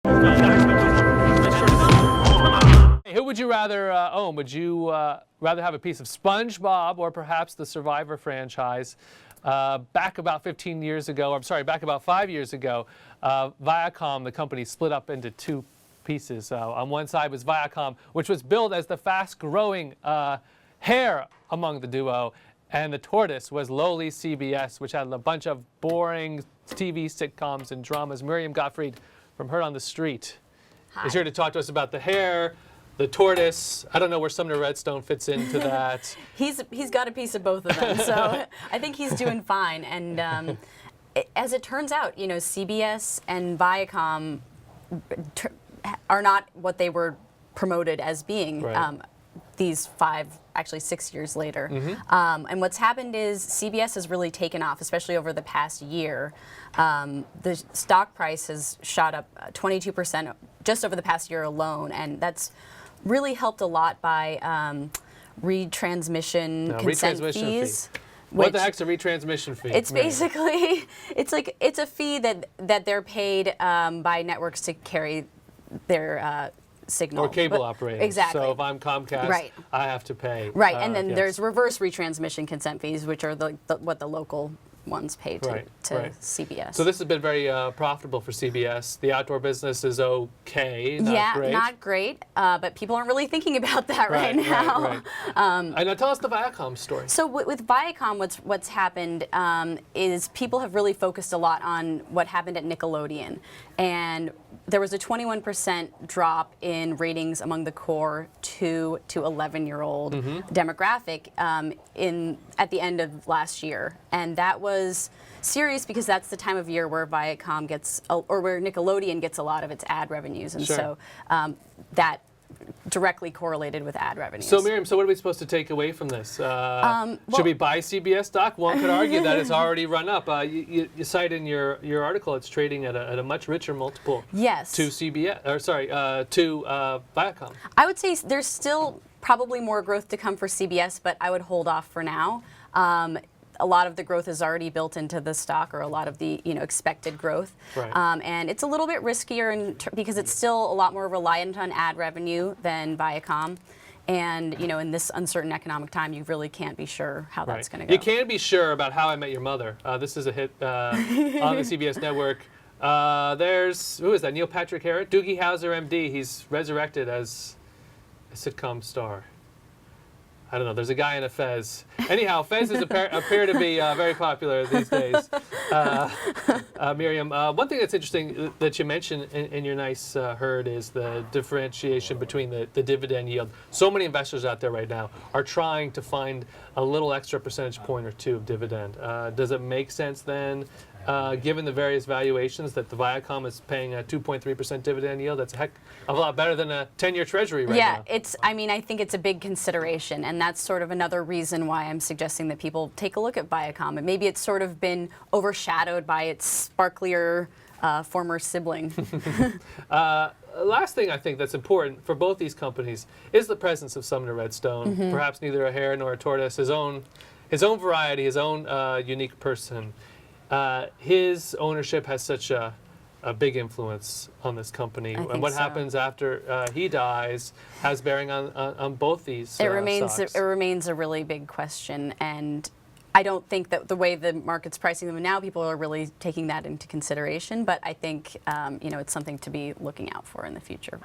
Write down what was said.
Who would you rather own? Would you rather have a piece of SpongeBob or perhaps the Survivor franchise? Back about 15 years ago, I'm sorry, back about 5 years ago, Viacom, the company, split up into two pieces. On one side was Viacom, which was billed as the fast-growing hare among the duo, and the tortoise was lowly CBS, which had a bunch of boring TV sitcoms and dramas. Miriam Gottfried from Heard on the Street is here to talk to us about the hare, the tortoise. I don't know where Sumner Redstone fits into that. He's got a piece of both of them, so I think he's doing fine. And as it turns out, you know, CBS and Viacom are not what they were promoted as being. Right. These 6 years later. And what's happened is CBS has really taken off, especially over the past year. The stock price has shot up 22% just over the past year alone, and that's really helped a lot by retransmission consent fees. What the heck's a retransmission fee? It's basically, it's a fee that they're paid by networks to carry their signal. Or cable operators. Exactly. So if I'm Comcast, right, I have to pay. Right, and then there's reverse retransmission consent fees, which are what the local ones pay to CBS. So this has been very profitable for CBS. The outdoor business is okay, not great. Not great, but people aren't really thinking about that right now. And now tell us the Viacom story. So with Viacom, what's happened is people have really focused a lot on what happened at Nickelodeon, and there was a 21% drop in ratings among the core 2 to 11-year-old demographic at the end of last year, and that was serious because that's the time of year where Viacom where Nickelodeon gets a lot of its ad revenues, and so that directly correlated with ad revenues. So Miriam, what are we supposed to take away from this? Should we buy CBS stock? One could argue that it's already run up. You cite in your article it's trading at a much richer multiple. Yes. To CBS, or sorry, to Viacom. I would say there's still probably more growth to come for CBS, but I would hold off for now. A lot of the growth is already built into the stock, or a lot of the expected growth, and it's a little bit riskier because it's still a lot more reliant on ad revenue than Viacom. And in this uncertain economic time, you really can't be sure how that's going to go. You can be sure about How I Met Your Mother. This is a hit on the CBS network. Who is that? Neil Patrick Harris, Doogie Howser, MD. He's resurrected as a sitcom star. I don't know. There's a guy in a fez. Anyhow, fezzes appear to be very popular these days. Miriam, one thing that's interesting that you mentioned in your nice Heard is the differentiation between the dividend yield. So many investors out there right now are trying to find a little extra percentage point or two of dividend. Does it make sense then, given the various valuations, that the Viacom is paying a 2.3% dividend yield? That's a heck of a lot better than a 10-year Treasury right now. Yeah, I think it's a big consideration, and that's sort of another reason why I'm suggesting that people take a look at Viacom. And maybe it's sort of been overshadowed by its sparklier former sibling. Last thing I think that's important for both these companies is the presence of Sumner Redstone. Perhaps neither a hare nor a tortoise, his own variety, his own unique person. His ownership has such a big influence on this company, and what happens after he dies has bearing on both these stocks. It remains a really big question, and I don't think that the way the market's pricing them now, people are really taking that into consideration. But I think it's something to be looking out for in the future.